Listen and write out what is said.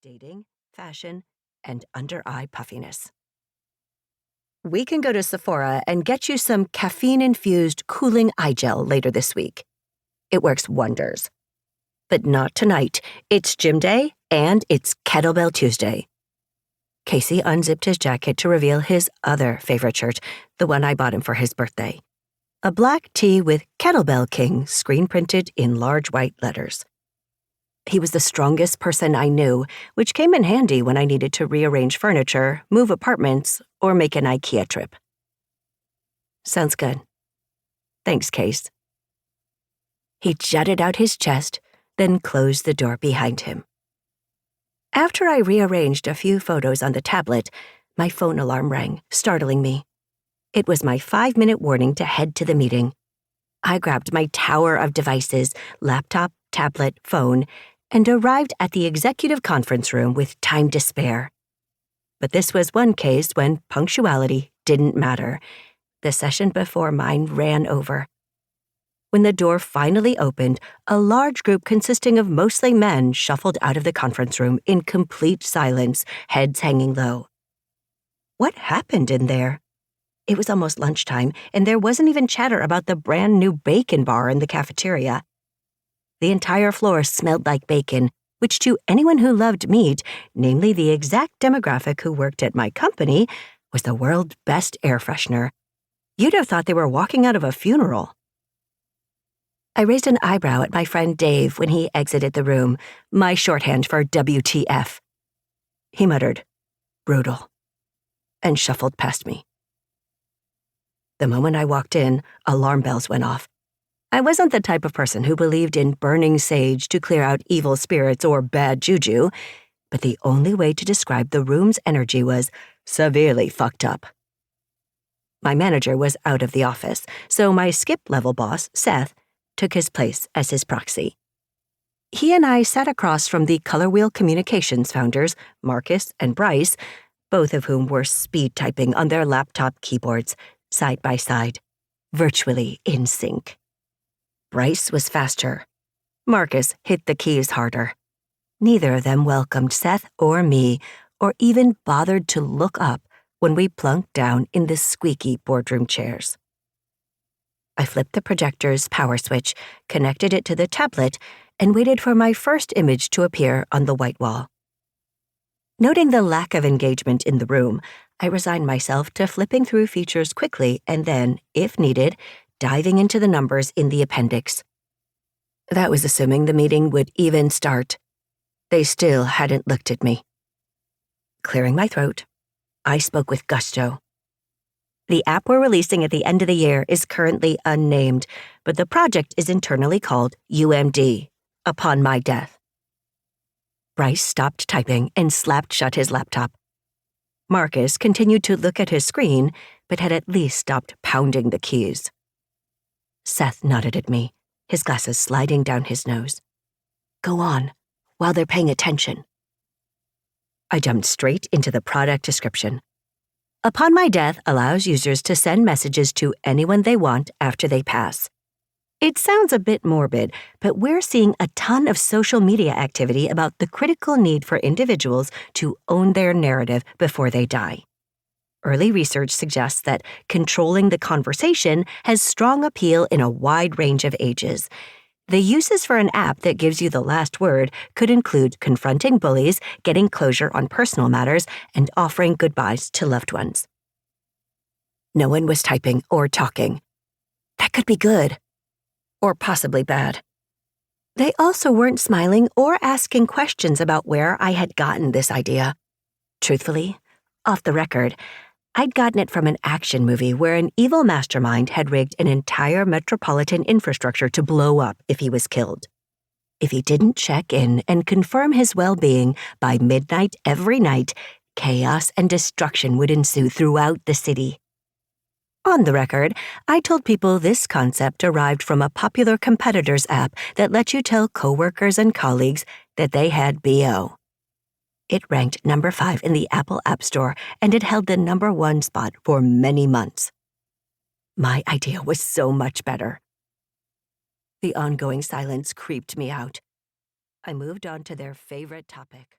dating, fashion, and under-eye puffiness. We can go to Sephora and get you some caffeine-infused cooling eye gel later this week. It works wonders. But not tonight. It's gym day, and it's Kettlebell Tuesday. Casey unzipped his jacket to reveal his other favorite shirt, the one I bought him for his birthday. A black tee with Kettlebell King screen-printed in large white letters. He was the strongest person I knew, which came in handy when I needed to rearrange furniture, move apartments, or make an IKEA trip. Sounds good. Thanks, Case. He jutted out his chest, then closed the door behind him. After I rearranged a few photos on the tablet, my phone alarm rang, startling me. It was my 5-minute warning to head to the meeting. I grabbed my tower of devices, laptop, tablet, phone, and arrived at the executive conference room with time to spare. But this was one case when punctuality didn't matter. The session before mine ran over. When the door finally opened, a large group consisting of mostly men shuffled out of the conference room in complete silence, heads hanging low. What happened in there? It was almost lunchtime, and there wasn't even chatter about the brand new bacon bar in the cafeteria. The entire floor smelled like bacon, which to anyone who loved meat, namely the exact demographic who worked at my company, was the world's best air freshener. You'd have thought they were walking out of a funeral. I raised an eyebrow at my friend Dave when he exited the room, my shorthand for WTF. He muttered, "Brutal," and shuffled past me. The moment I walked in, alarm bells went off. I wasn't the type of person who believed in burning sage to clear out evil spirits or bad juju, but the only way to describe the room's energy was severely fucked up. My manager was out of the office, so my skip-level boss, Seth, took his place as his proxy. He and I sat across from the Color Wheel Communications founders, Marcus and Bryce, both of whom were speed typing on their laptop keyboards, side by side, virtually in sync. Bryce was faster. Marcus hit the keys harder. Neither of them welcomed Seth or me, or even bothered to look up when we plunked down in the squeaky boardroom chairs. I flipped the projector's power switch, connected it to the tablet, and waited for my first image to appear on the white wall. Noting the lack of engagement in the room, I resigned myself to flipping through features quickly and then, if needed, diving into the numbers in the appendix. That was assuming the meeting would even start. They still hadn't looked at me. Clearing my throat, I spoke with gusto. The app we're releasing at the end of the year is currently unnamed, but the project is internally called UMD, upon my death. Bryce stopped typing and slapped shut his laptop. Marcus continued to look at his screen, but had at least stopped pounding the keys. Seth nodded at me, his glasses sliding down his nose. Go on, while they're paying attention. I jumped straight into the product description. Upon My Death allows users to send messages to anyone they want after they pass. It sounds a bit morbid, but we're seeing a ton of social media activity about the critical need for individuals to own their narrative before they die. Early research suggests that controlling the conversation has strong appeal in a wide range of ages. The uses for an app that gives you the last word could include confronting bullies, getting closure on personal matters, and offering goodbyes to loved ones. No one was typing or talking. That could be good. Or possibly bad. They also weren't smiling or asking questions about where I had gotten this idea. Truthfully, off the record, I'd gotten it from an action movie where an evil mastermind had rigged an entire metropolitan infrastructure to blow up if he was killed. If he didn't check in and confirm his well-being by midnight every night, chaos and destruction would ensue throughout the city. On the record, I told people this concept derived from a popular competitor's app that let you tell coworkers and colleagues that they had BO. It ranked number 5 in the Apple App Store, and it held the number 1 spot for many months. My idea was so much better. The ongoing silence creeped me out. I moved on to their favorite topic.